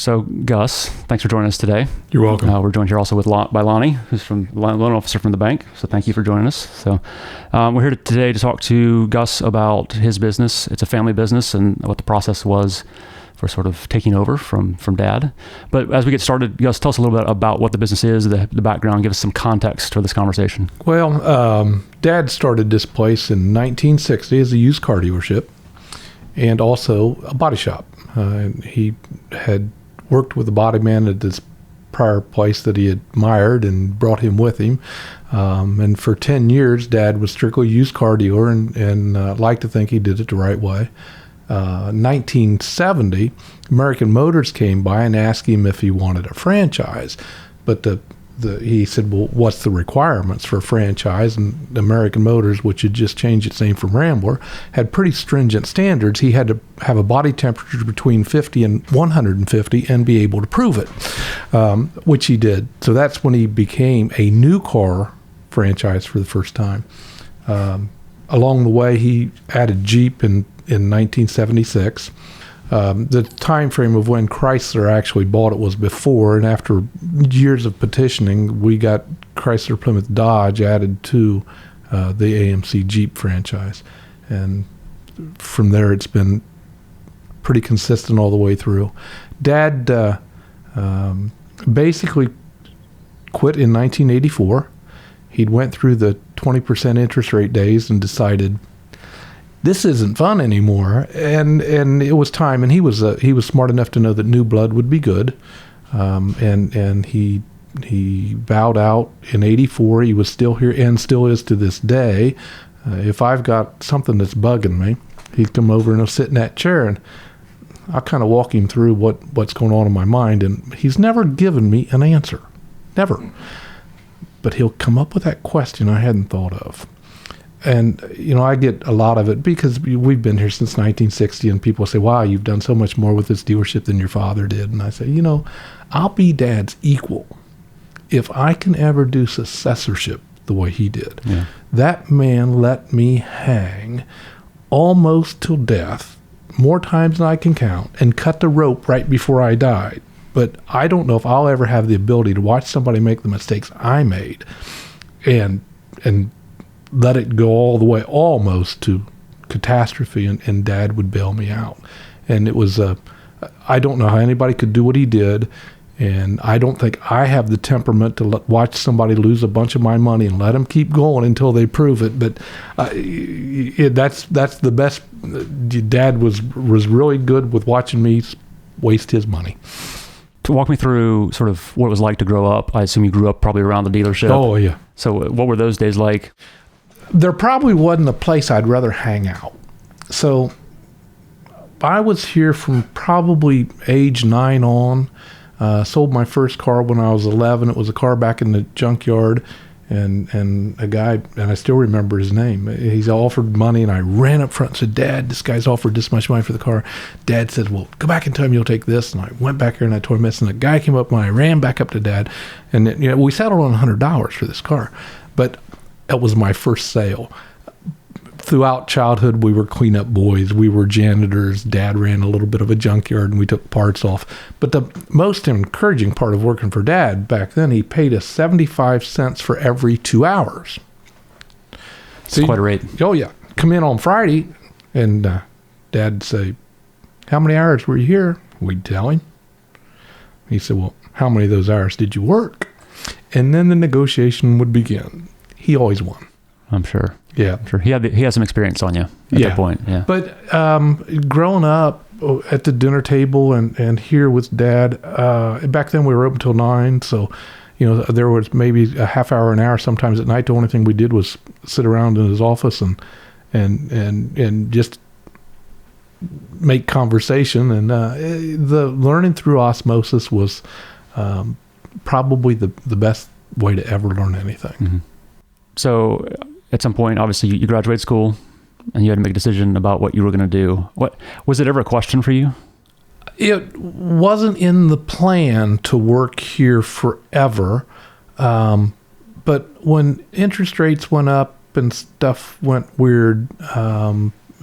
So, Gus, thanks for joining us today. You're welcome. We're joined here also by Lonnie, who's from loan officer from the bank. So, thank you for joining us. So, we're here today to talk to Gus about his business. It's a family business and what the process was for sort of taking over from Dad. But as we get started, Gus, tell us a little bit about what the business is, the background, give us some context for this conversation. Well, Dad started this place in 1960 as a used car dealership and also a body shop. He had worked with a body man at this prior place that he admired and brought him with him. And for 10 years, Dad was strictly a used car dealer and liked to think he did it the right way. 1970, American Motors came by and asked him if he wanted a franchise. But he said, well, what's the requirements for a franchise? And American Motors, which had just changed its name from Rambler, had pretty stringent standards. He had to have a body temperature between 50 and 150 and be able to prove it, which he did. So that's when he became a new car franchise for the first time. Along the way, he added Jeep in 1976. The time frame of when Chrysler actually bought it was before, and after years of petitioning, we got Chrysler Plymouth Dodge added to the AMC Jeep franchise. And from there, it's been pretty consistent all the way through. Dad basically quit in 1984. He'd went through the 20% interest rate days and decided, this isn't fun anymore, and it was time. And he was smart enough to know that new blood would be good, and he bowed out in '84. He was still here and still is to this day. If I've got something that's bugging me, he'd come over and he'll sit in that chair, and I'll kind of walk him through what's going on in my mind. And he's never given me an answer, never. But he'll come up with that question I hadn't thought of. And, I get a lot of it because we've been here since 1960, and people say, wow, you've done so much more with this dealership than your father did. And I say, I'll be Dad's equal if I can ever do successorship the way he did. Yeah. That man let me hang almost till death, more times than I can count, and cut the rope right before I died. But I don't know if I'll ever have the ability to watch somebody make the mistakes I made and let it go all the way almost to catastrophe, and Dad would bail me out. And it was I don't know how anybody could do what he did, and I don't think I have the temperament to watch somebody lose a bunch of my money and let them keep going until they prove it. But that's the best. Dad was really good with watching me waste his money. To walk me through sort of what it was like to grow up. I assume you grew up probably around the dealership. Oh, yeah. So what were those days like? There probably wasn't a place I'd rather hang out. So I was here from probably age 9 on. Sold my first car when I was 11. It was a car back in the junkyard, and a guy, and I still remember his name. He's offered money, and I ran up front and said, Dad, this guy's offered this much money for the car. Dad said, well, go back and tell him you'll take this. And I went back here and I told him this, and the guy came up and I ran back up to Dad, and we settled on $100 for this car. But that was my first sale. Throughout childhood, we were cleanup boys. We were janitors. Dad ran a little bit of a junkyard, and we took parts off. But the most encouraging part of working for Dad back then, he paid us 75 cents for every 2 hours. That's quite a rate. Oh, yeah. Come in on Friday, and Dad'd say, how many hours were you here? We'd tell him. He said, well, how many of those hours did you work? And then the negotiation would begin. He always won. I'm sure. Yeah. I'm sure. He had some experience on you at that point. Yeah. But growing up at the dinner table and here with Dad, back then we were open till 9. So, there was maybe a half hour, an hour sometimes at night. The only thing we did was sit around in his office and just make conversation. And the learning through osmosis was probably the best way to ever learn anything. Mm-hmm. So at some point, obviously, you graduated school and you had to make a decision about what you were going to do. What was it ever a question for you? It wasn't in the plan to work here forever. But when interest rates went up and stuff went weird,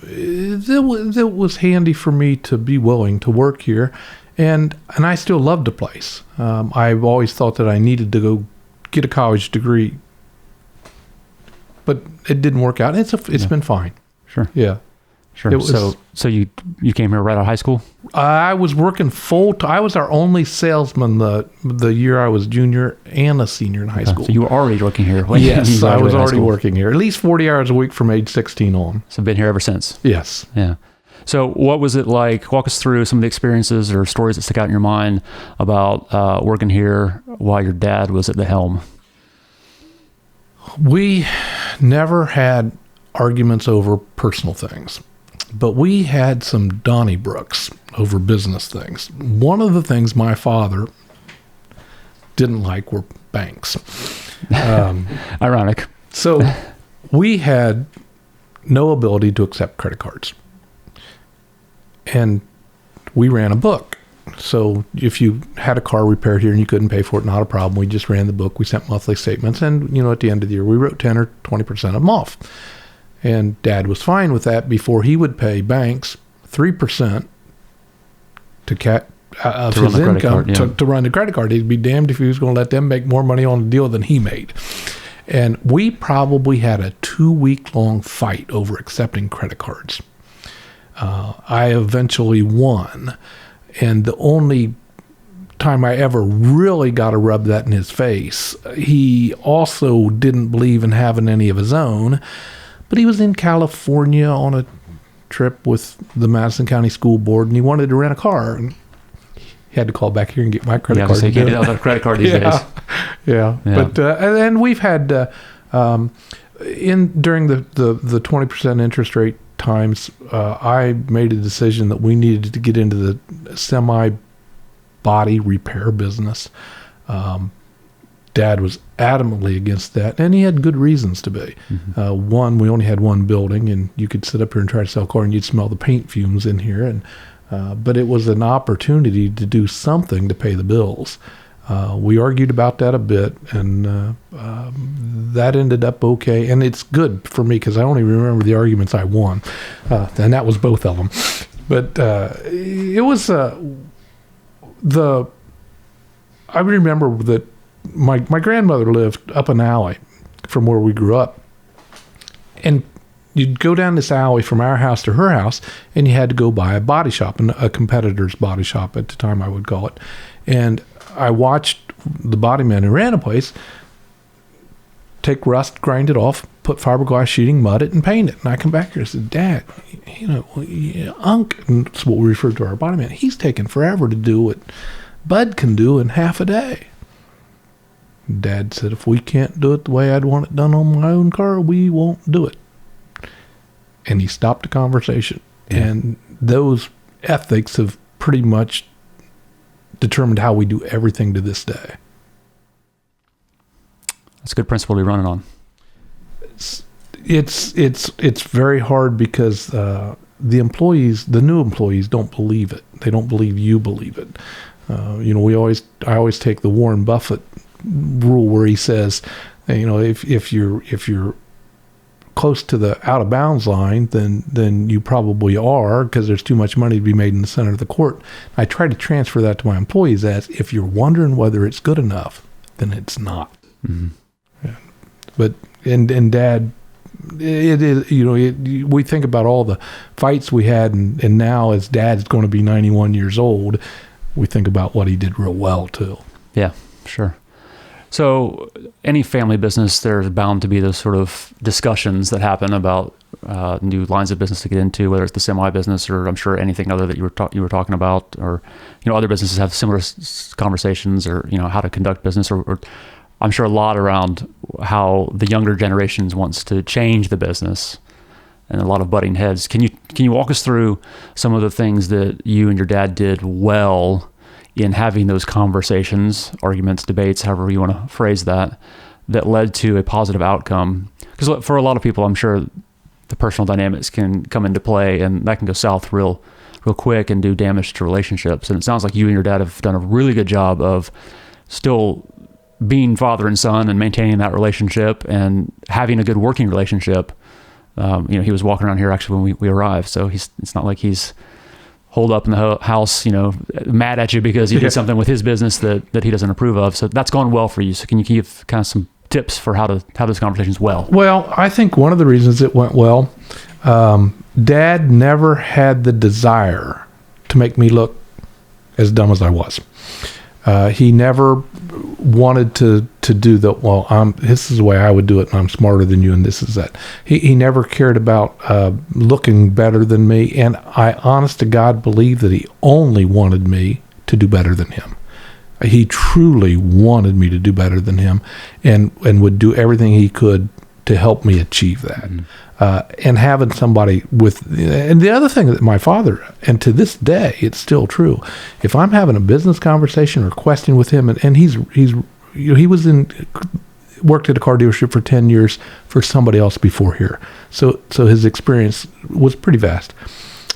it was handy for me to be willing to work here. And I still loved the place. I've always thought that I needed to go get a college degree, but it didn't work out. It's been fine. Sure. Yeah. Sure. So you came here right out of high school? I was working full time. I was our only salesman the year I was junior and a senior in high school. So you were already working here? Yes, I was already working here. At least 40 hours a week from age 16 on. So been here ever since? Yes. Yeah. So what was it like? Walk us through some of the experiences or stories that stick out in your mind about working here while your dad was at the helm. We never had arguments over personal things, but we had some Donnybrooks over business things. One of the things my father didn't like were banks. Ironic. So we had no ability to accept credit cards. And we ran a book. So if you had a car repaired here and you couldn't pay for it, not a problem. We just ran the book. We sent monthly statements. And, at the end of the year, we wrote 10 or 20% of them off. And Dad was fine with that before he would pay banks 3% of his income to run the credit card. He'd be damned if he was going to let them make more money on the deal than he made. And we probably had a 2-week-long fight over accepting credit cards. I eventually won. And the only time I ever really got to rub that in his face, he also didn't believe in having any of his own, but he was in California on a trip with the Madison County School Board, and he wanted to rent a car. And he had to call back here and get my credit card. So you can't get a credit card these days. Yeah. But and we've had during the 20% interest rate times, I made a decision that we needed to get into the semi-body repair business. Dad was adamantly against that, and he had good reasons to be. Mm-hmm. One, we only had one building, and you could sit up here and try to sell a car, and you'd smell the paint fumes in here. And but it was an opportunity to do something to pay the bills. We argued about that a bit, and that ended up okay. And it's good for me because I only remember the arguments I won, and that was both of them. But it was I remember that my grandmother lived up an alley from where we grew up, and you'd go down this alley from our house to her house, and you had to go by a body shop, a competitor's body shop at the time, I would call it. And I watched the body man who ran the place take rust, grind it off, put fiberglass sheeting, mud it, and paint it. And I come back here and said, Dad, Unc, and that's what we refer to our body man, he's taking forever to do what Bud can do in half a day. Dad said, if we can't do it the way I'd want it done on my own car, we won't do it. And he stopped the conversation. Yeah. And those ethics have pretty much determined how we do everything to this day. That's a good principle to be running on. It's very hard because the new employees don't believe it. They don't believe you believe it. I always take the Warren Buffett rule where he says, if you're close to the out of bounds line, then you probably are, because there's too much money to be made in the center of the court. I try to transfer that to my employees as, if you're wondering whether it's good enough, then it's not. Mm-hmm. Yeah. But and Dad, it is, we think about all the fights we had, and now as Dad's going to be 91 years old, we think about what he did real well too. Yeah, sure. So any family business, there's bound to be those sort of discussions that happen about new lines of business to get into, whether it's the semi business or I'm sure anything other that you were talking about, or other businesses have similar conversations, or how to conduct business, or I'm sure a lot around how the younger generations wants to change the business, and a lot of butting heads. Can you walk us through some of the things that you and your dad did well in having those conversations, arguments, debates, however you want to phrase that led to a positive outcome? Because for a lot of people, I'm sure the personal dynamics can come into play, and that can go south real quick and do damage to relationships. And it sounds like you and your dad have done a really good job of still being father and son and maintaining that relationship and having a good working relationship. He was walking around here actually when we arrived, so it's not like he's hold up in the house, mad at you because you did something with his business that he doesn't approve of. So that's gone well for you. So can you give kind of some tips for how those conversations well? Well, I think one of the reasons it went well, Dad never had the desire to make me look as dumb as I was. He never wanted to do this is the way I would do it, and I'm smarter than you, and this is that. He never cared about looking better than me, and I, honest to God, believe that he only wanted me to do better than him. He truly wanted me to do better than him, and would do everything he could to help me achieve that. Mm-hmm. And having somebody and the other thing that my father, and to this day, it's still true. If I'm having a business conversation or question with him, and he worked at a car dealership for 10 years for somebody else before here. So his experience was pretty vast.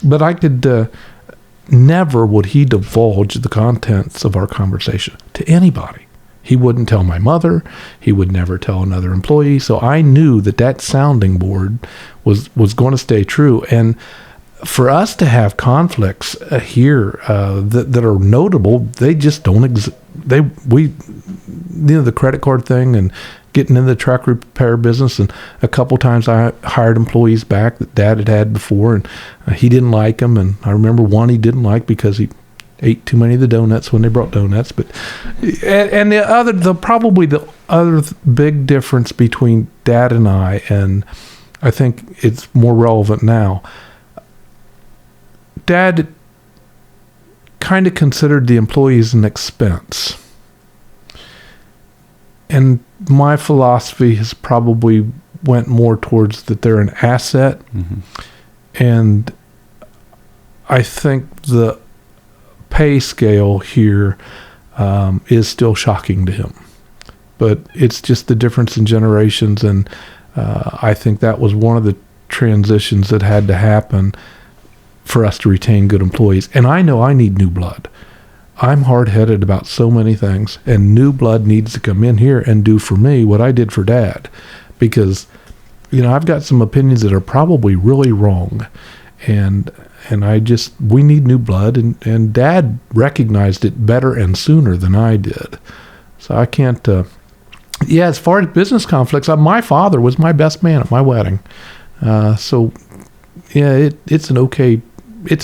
But I could, never would he divulge the contents of our conversation to anybody. He wouldn't tell my mother. He would never tell another employee. So I knew that sounding board was going to stay true. And for us to have conflicts here that are notable, they just don't exist. The credit card thing and getting in the truck repair business, and a couple times I hired employees back that Dad had before, and he didn't like them. And I remember one he didn't like because he ate too many of the donuts when they brought donuts. But and the other big difference between Dad and I, and I think it's more relevant now, Dad kind of considered the employees an expense, and my philosophy has probably went more towards that they're an asset. Mm-hmm. And I think the pay scale here is still shocking to him, but it's just the difference in generations, and I think that was one of the transitions that had to happen for us to retain good employees. And I know I need new blood. I'm hard-headed about so many things, and new blood needs to come in here and do for me what I did for Dad, because I've got some opinions that are probably really wrong, and we need new blood, and Dad recognized it better and sooner than I did. So I can't, as far as business conflicts, my father was my best man at my wedding. It's an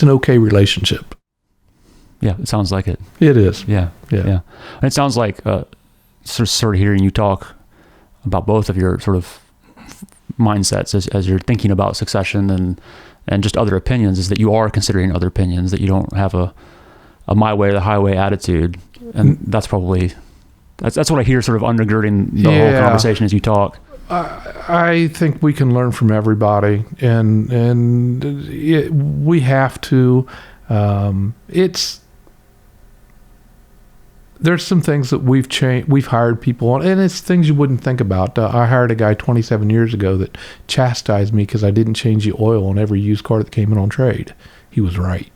okay relationship. Yeah, it sounds like it. It is. Yeah. And it sounds like, sort of hearing you talk about both of your sort of mindsets as you're thinking about succession and just other opinions, is that you are considering other opinions, that you don't have a my way or the highway attitude. And that's probably, that's what I hear sort of undergirding the whole conversation as you talk. I think we can learn from everybody, and we have to. There's some things that we've changed. We've hired people on, and it's things you wouldn't think about. I hired a guy 27 years ago that chastised me because I didn't change the oil on every used car that came in on trade. He was right.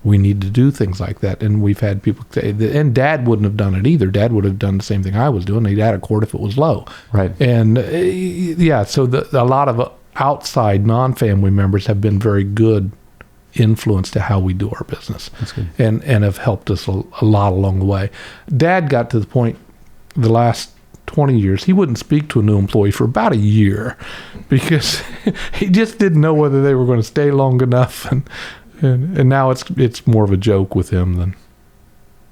We need to do things like that, and we've had people say, and Dad wouldn't have done it either. Dad would have done the same thing I was doing. He'd add a quart if it was low. Right. And so a lot of outside non-family members have been very good influence to how we do our business. That's good. And have helped us a lot along the way. Dad got to the point the last 20 years, he wouldn't speak to a new employee for about a year because he just didn't know whether they were going to stay long enough. And now it's more of a joke with him than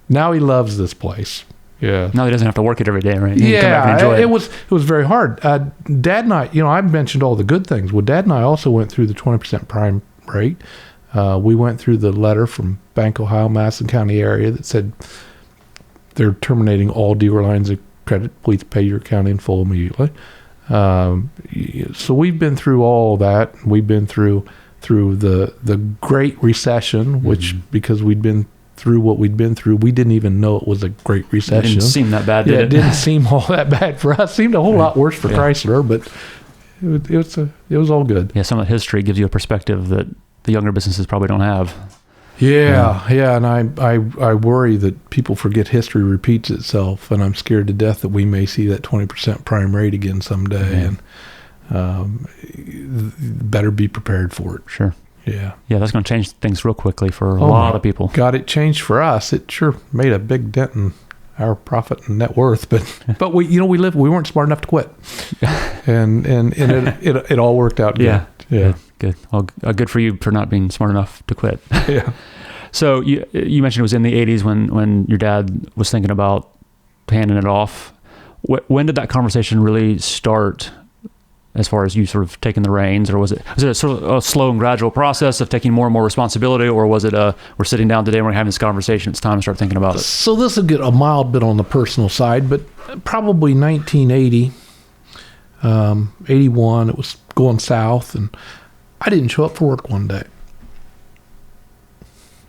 now he loves this place. Yeah. Now he doesn't have to work it every day, right? He can come back and enjoy it. It was very hard. Dad and I, I've mentioned all the good things. Well, Dad and I also went through the 20% prime rate. We went through the letter from Bank Ohio, Madison County area that said they're terminating all dealer lines of credit. Please pay your account in full immediately. So we've been through all that. We've been through the Great Recession, which because we'd been through what we'd been through, we didn't even know it was a Great Recession. It didn't seem that bad, did it? It didn't seem all that bad for us. It seemed a whole lot worse for Chrysler, but it was all good. Yeah, some of the history gives you a perspective that the younger businesses probably don't have. Yeah, and I worry that people forget history repeats itself, and I'm scared to death that we may see that 20% prime rate again someday, and better be prepared for it. Sure. Yeah. Yeah, that's going to change things real quickly for a Oh, lot my of people. God, it changed for us. It sure made a big dent in our profit and net worth, but we weren't smart enough to quit, and it all worked out good. Yeah. Good. Well, good for you for not being smart enough to quit. Yeah. So you mentioned it was in the 80s when your dad was thinking about handing it off. When did that conversation really start, as far as you sort of taking the reins, or was it a sort of a slow and gradual process of taking more and more responsibility, or was it we're sitting down today and we're having this conversation, it's time to start thinking about it? So this will get a mild bit on the personal side, but probably 1980, 81, it was going south, and I didn't show up for work one day.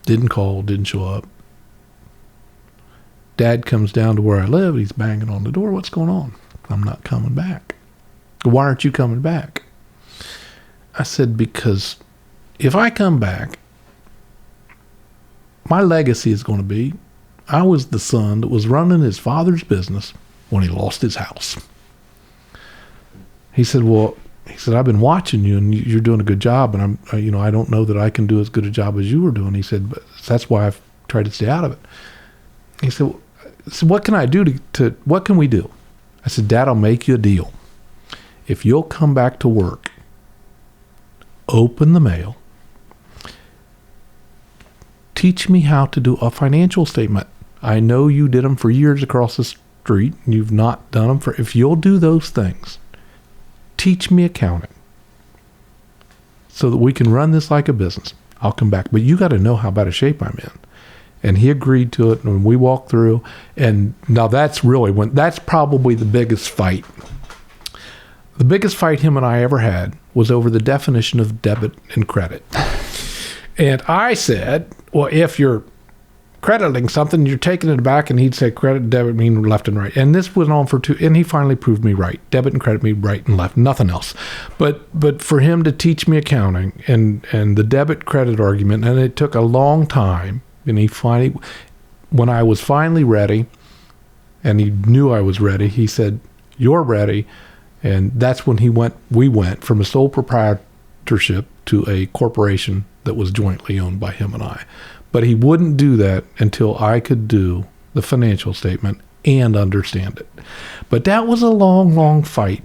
Didn't call, didn't show up. Dad comes down to where I live. He's banging on the door. What's going on? I'm not coming back. Why aren't you coming back? I said, because if I come back, my legacy is going to be, I was the son that was running his father's business when he lost his house. He said, I've been watching you and you're doing a good job, and I don't know that I can do as good a job as you were doing. He said, but that's why I've tried to stay out of it. He said, so what can I do what can we do? I said, Dad, I'll make you a deal. If you'll come back to work, open the mail, teach me how to do a financial statement. I know you did them for years across the street, and you've not done them if you'll do those things, teach me accounting so that we can run this like a business. I'll come back, but you got to know how bad a shape I'm in. And he agreed to it, and we walked through, and now that's probably the biggest fight. The biggest fight him and I ever had was over the definition of debit and credit. And I said, well, if you're crediting something, you're taking it back, and he'd say credit and debit mean left and right. And this went on for and he finally proved me right. Debit and credit mean right and left, nothing else. But for him to teach me accounting and the debit credit argument, and it took a long time, and he finally, when I was finally ready, and he knew I was ready, he said, you're ready. And that's when we went from a sole proprietorship to a corporation that was jointly owned by him and I. But he wouldn't do that until I could do the financial statement and understand it. But that was a long, long fight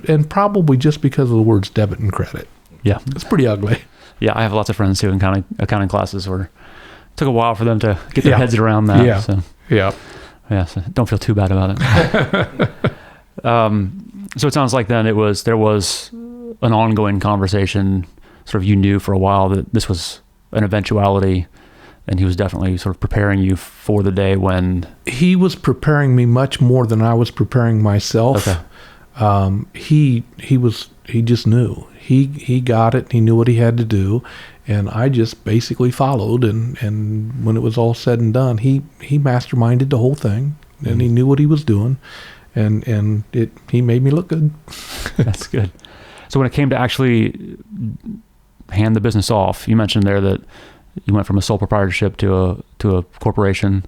and probably just because of the words debit and credit. Yeah. It's pretty ugly. Yeah, I have lots of friends who in accounting classes where it took a while for them to get their heads around that. Yeah. So. Yeah. Yeah, so don't feel too bad about it. So it sounds like then there was an ongoing conversation, sort of you knew for a while that this was an eventuality, and he was definitely sort of preparing you for the day when... He was preparing me much more than I was preparing myself. Okay. He just knew. He got it. He knew what he had to do, and I just basically followed. And when it was all said and done, he masterminded the whole thing, and he knew what he was doing. And he made me look good. That's good. So when it came to actually hand the business off, you mentioned there that you went from a sole proprietorship to a corporation,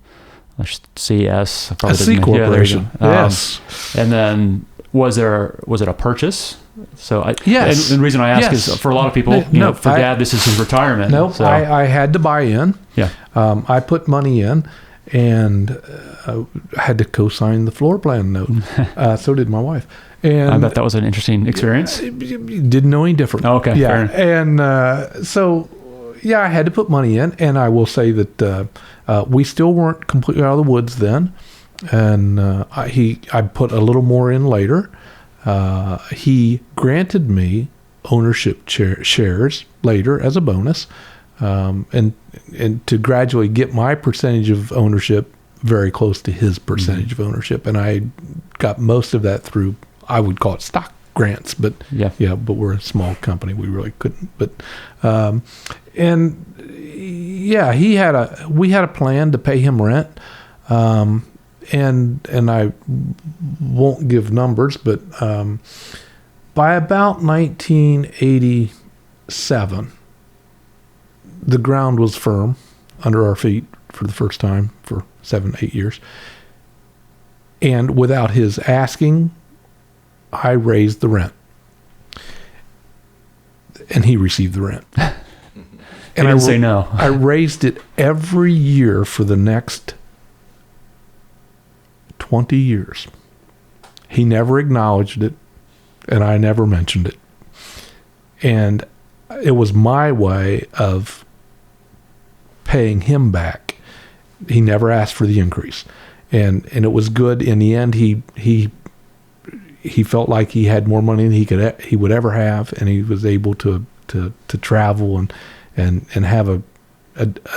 a CS. A C corporation. Yes. And then was it a purchase? So yes. And the reason I ask is for a lot of people, for Dad, this is his retirement. No, so. I had to buy in. Yeah. I put money in. And I had to co-sign the floor plan note. So did my wife. And I bet that was an interesting experience. Didn't know any different. Oh, okay. Yeah. And I had to put money in. And I will say that we still weren't completely out of the woods then. And I put a little more in later. He granted me ownership shares later as a bonus. And to gradually get my percentage of ownership very close to his percentage of ownership. And I got most of that through, I would call it stock grants, but but we're a small company. We really couldn't, we had a plan to pay him rent. And I won't give numbers, but, by about 1987, the ground was firm under our feet for the first time for 7-8 years. And without his asking, I raised the rent. And he received the rent. He didn't say no. I raised it every year for the next 20 years. He never acknowledged it, and I never mentioned it. And it was my way of paying him back. He never asked for the increase. And it was good. In the end, he felt like he had more money than he would ever have, and he was able to travel and have a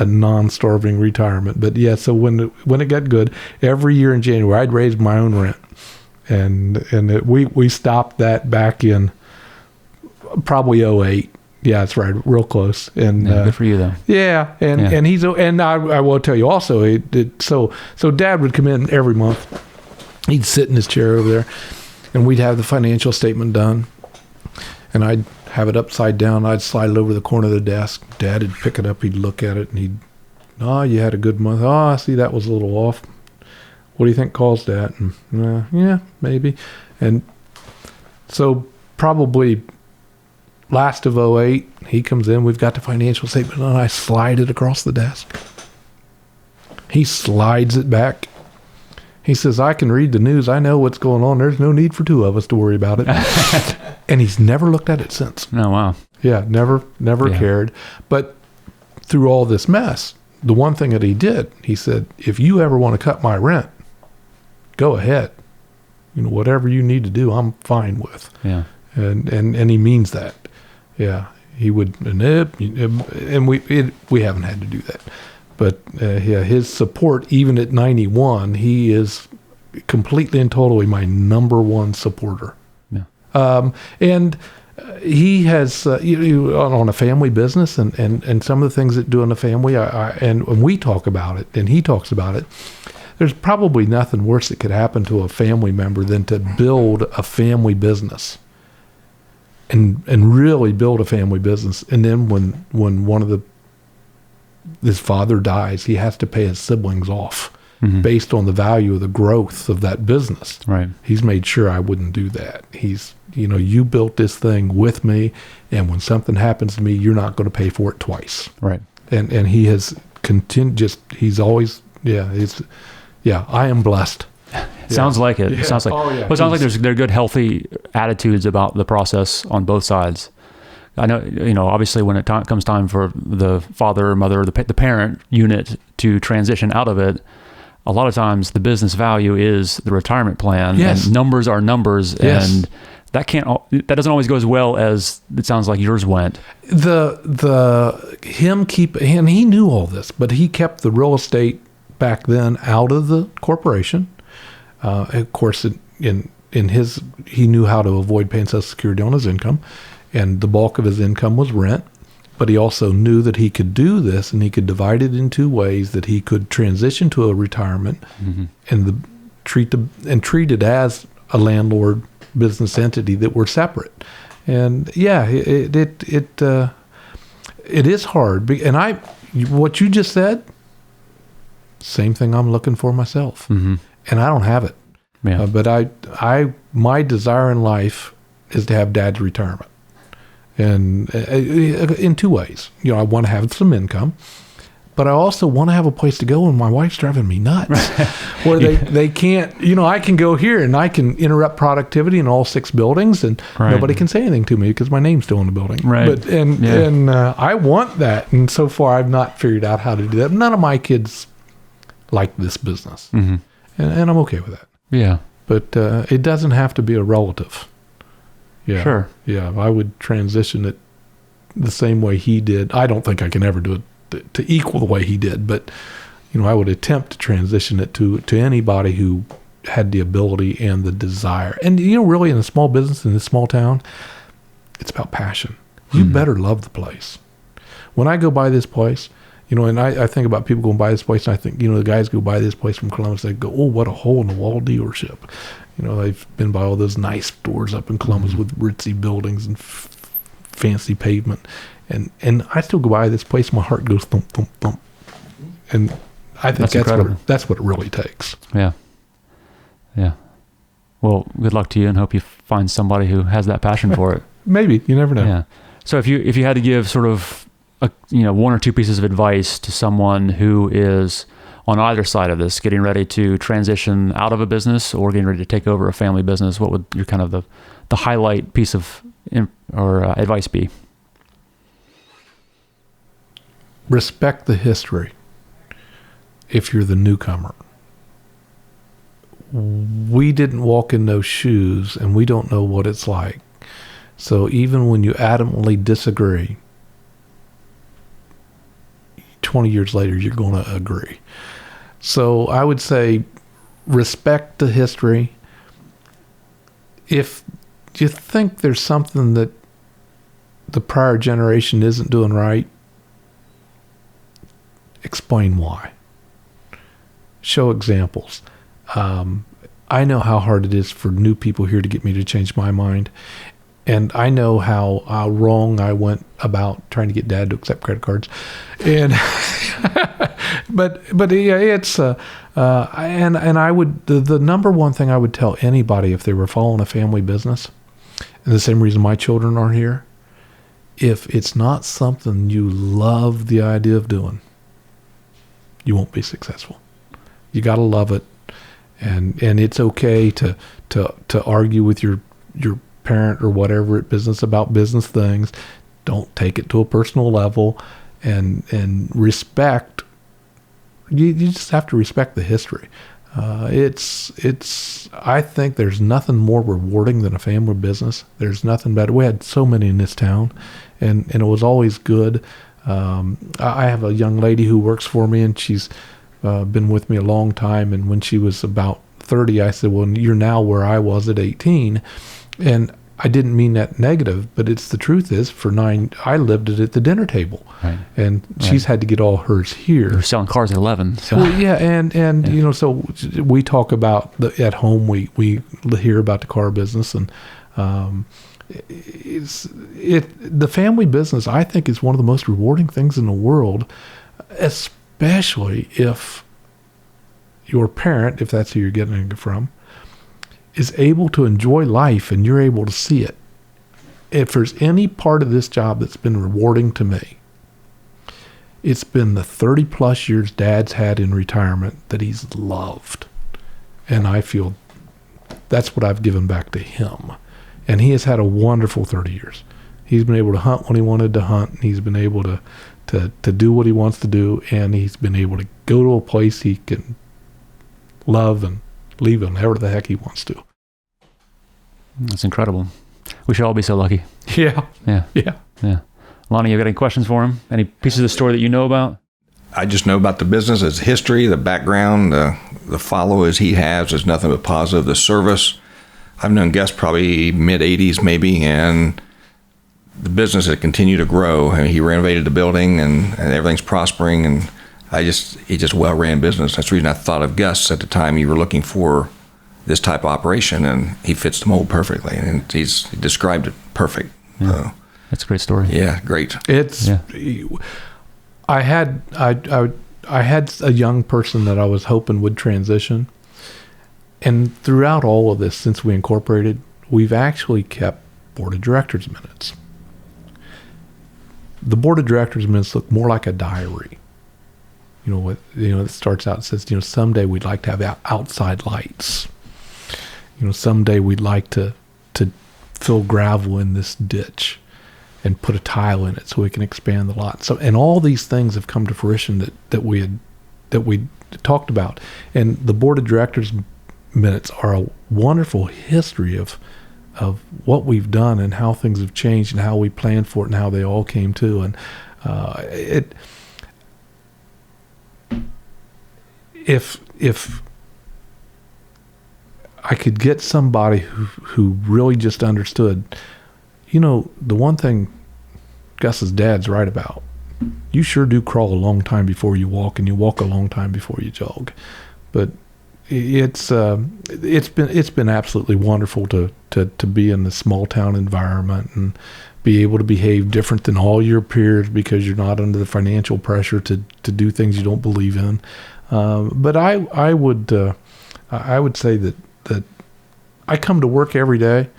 non-starving retirement. But yeah, so when it got good, every year in January I'd raise my own rent, and we stopped that back in probably 2008. Yeah, that's right, real close. And good for you though. Yeah, and I will tell you also, so Dad would come in every month. He'd sit in his chair over there, and we'd have the financial statement done, and I'd have it upside down. I'd slide it over the corner of the desk. Dad would pick it up. He'd look at it, and he'd, you had a good month. I see that was a little off. What do you think caused that? And, yeah, maybe. And so probably last of 2008, he comes in. We've got the financial statement, and I slide it across the desk. He slides it back. He says, I can read the news. I know what's going on. There's no need for two of us to worry about it. And he's never looked at it since. Oh, wow. Yeah, never cared. But through all this mess, the one thing that he did, he said, if you ever want to cut my rent, go ahead. Whatever you need to do, I'm fine with. Yeah. And he means that. Yeah, he would, and we haven't had to do that. But yeah, his support, even at 91, he is completely and totally my number one supporter. Yeah. And he has on a family business, and some of the things that do in the family, and when we talk about it, and he talks about it, there's probably nothing worse that could happen to a family member than to build a family business. And really build a family business. And then when one of his father dies, he has to pay his siblings off based on the value of the growth of that business. Right. He's made sure I wouldn't do that. He's, you built this thing with me, and when something happens to me, you're not going to pay for it twice. Right. And he has continued, he's always, I am blessed. Sounds like it. Yeah. It sounds like, well, it sounds like there are good, healthy attitudes about the process on both sides. I know, obviously when it comes time for the father or mother, the parent unit to transition out of it, a lot of times the business value is the retirement plan. Yes. And numbers are numbers. Yes. And that doesn't always go as well as it sounds like yours went. And he knew all this, but he kept the real estate back then out of the corporation. Of course, in his, he knew how to avoid paying Social Security on his income, and the bulk of his income was rent. But he also knew that he could do this, and he could divide it in two ways: that he could transition to a retirement and treat it as a landlord business entity that were separate. And yeah, it is hard. And what you just said, same thing I'm looking for myself. And I don't have it. Yeah. But my desire in life is to have Dad's retirement. And in two ways. I want to have some income, but I also want to have a place to go when my wife's driving me nuts. Where they can't, I can go here and I can interrupt productivity in all 6 buildings, and nobody can say anything to me because my name's still in the building. Right. And I want that. And so far I've not figured out how to do that. None of my kids like this business. And I'm okay with that. Yeah. But it doesn't have to be a relative. Yeah. Sure. Yeah. I would transition it the same way he did. I don't think I can ever do it to equal the way he did, but I would attempt to transition it to anybody who had the ability and the desire. And really in a small business in a small town, it's about passion. You better love the place. When I go by this place, and I think about people going by this place, and I think, the guys go by this place from Columbus, they go, oh, what a hole-in-the-wall dealership. They've been by all those nice stores up in Columbus with ritzy buildings and fancy pavement. And I still go by this place, my heart goes thump, thump, thump. And I think that's what it really takes. Yeah. Yeah. Well, good luck to you, and hope you find somebody who has that passion for it. Maybe. You never know. Yeah. So if you had to give sort of one or two pieces of advice to someone who is on either side of this, getting ready to transition out of a business or getting ready to take over a family business, what would your kind of the highlight piece of advice be? Respect the history if you're the newcomer. We didn't walk in those shoes, and we don't know what it's like. So even when you adamantly disagree, 20 years later, you're going to agree. So I would say respect the history. If you think there's something that the prior generation isn't doing right, explain why. Show examples. I know how hard it is for new people here to get me to change my mind. And I know how wrong I went about trying to get Dad to accept credit cards. And but yeah, it's and I would the number one thing I would tell anybody if they were following a family business, and the same reason my children are here, if it's not something you love the idea of doing, you won't be successful. You got to love it, and it's okay to argue with your parent or whatever at business about business things. Don't take it to a personal level, and respect. You just have to respect the history. I think there's nothing more rewarding than a family business. There's nothing better. We had so many in this town, and it was always good. I have a young lady who works for me, and she's been with me a long time. And when she was about 30, I said, well, you're now where I was at 18. And I didn't mean that negative, but it's the truth is I lived it at the dinner table. Right. And she's had to get all hers here. You're selling cars at 11. So. Well, yeah. And so we talk about at home, we hear about the car business, and the family business, I think, is one of the most rewarding things in the world, especially if your parent, if that's who you're getting it from, is able to enjoy life and you're able to see it. If there's any part of this job that's been rewarding to me, it's been the 30 plus years Dad's had in retirement that he's loved. And I feel that's what I've given back to him. And he has had a wonderful 30 years. He's been able to hunt when he wanted to hunt, and he's been able to do what he wants to do, and he's been able to go to a place he can love and leave whenever the heck he wants to. That's incredible. We should all be so lucky. Yeah. Lonnie, you got any questions for him? Any pieces of the story that you know about? I just know about the business, its history, the background, the followers he has is nothing but positive. The service, I've known Gus probably mid-'80s maybe, and the business has continued to grow. I mean, he renovated the building, and everything's prospering, and it's just a well-ran business. That's the reason I thought of Gus at the time you were looking for this type of operation, and he fits the mold perfectly, and he described it perfect. Yeah. That's a great story. Yeah, great. I had a young person that I was hoping would transition, and throughout all of this, since we incorporated, we've actually kept board of directors minutes. The board of directors minutes look more like a diary. It starts out and says, someday we'd like to have outside lights. Someday we'd like to fill gravel in this ditch and put a tile in it so we can expand the lot. So, and all these things have come to fruition that we talked about. And the board of directors minutes are a wonderful history of what we've done and how things have changed and how we planned for it and how they all came to. And if I could get somebody who really just understood, the one thing Gus's dad's right about, you sure do crawl a long time before you walk, and you walk a long time before you jog. But it's been absolutely wonderful to be in the small town environment and be able to behave different than all your peers because you're not under the financial pressure to do things you don't believe in. But I would say that I come to work every day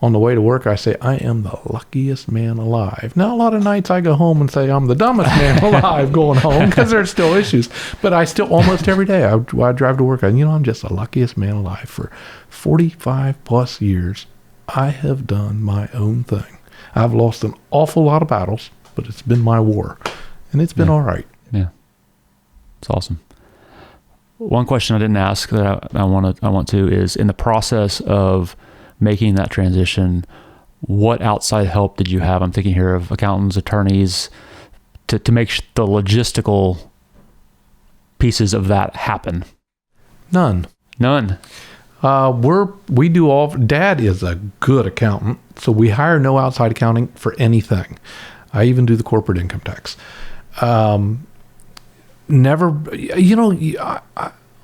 on the way to work, I say, I am the luckiest man alive. Now, a lot of nights I go home and say, I'm the dumbest man alive going home because there's still issues. But I still, almost every day, I drive to work, and, I'm just the luckiest man alive. For 45 plus years, I have done my own thing. I've lost an awful lot of battles, but it's been my war, and it's been all right. Yeah. It's awesome. One question I didn't ask that I want to is, in the process of making that transition, what outside help did you have? I'm thinking here of accountants, attorneys, to make the logistical pieces of that happen. None. We do all. Dad is a good accountant, so we hire no outside accounting for anything. I even do the corporate income tax. Never,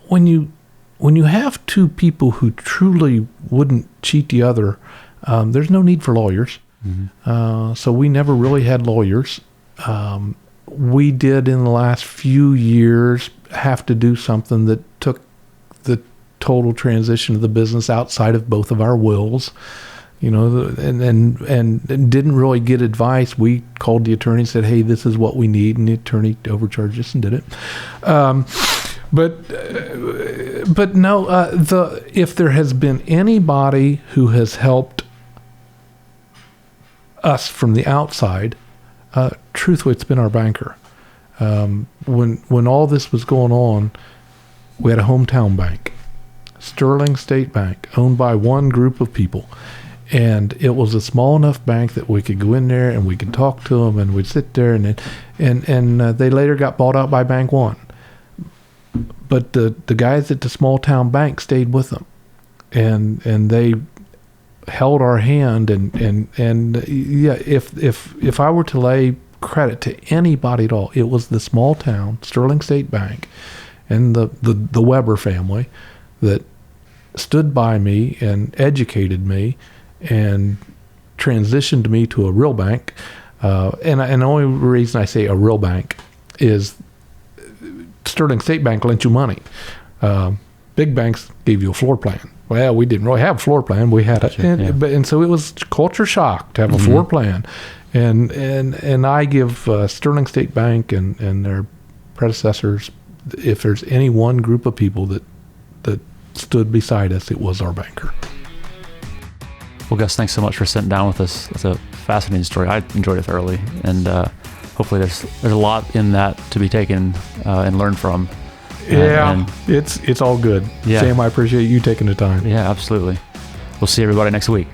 when you have two people who truly wouldn't cheat the other, there's no need for lawyers. Mm-hmm. So we never really had lawyers. We did in the last few years have to do something that took the total transition of the business outside of both of our wills, and didn't really get advice. We called the attorney and said, hey, this is what we need. And the attorney overcharged us and did it. But no, if there has been anybody who has helped us from the outside, truthfully, it's been our banker. When all this was going on, we had a hometown bank, Sterling State Bank, owned by one group of people. And it was a small enough bank that we could go in there and we could talk to them, and we'd sit there, and they later got bought out by Bank One. But the guys at the small town bank stayed with them, and they held our hand, and yeah, if I were to lay credit to anybody at all, it was the small town Sterling State Bank and the Weber family that stood by me and educated me and transitioned me to a real bank. And the only reason I say a real bank is Sterling State Bank lent you money. Big banks gave you a floor plan. Well, we didn't really have a floor plan. We had and so it was culture shock to have a floor plan. And I give Sterling State Bank and their predecessors, if there's any one group of people that stood beside us, it was our banker. Well, Gus, thanks so much for sitting down with us. It's a fascinating story. I enjoyed it thoroughly, and hopefully there's a lot in that to be taken and learned from. It's all good. Yeah. Sam, I appreciate you taking the time. Yeah, absolutely. We'll see everybody next week.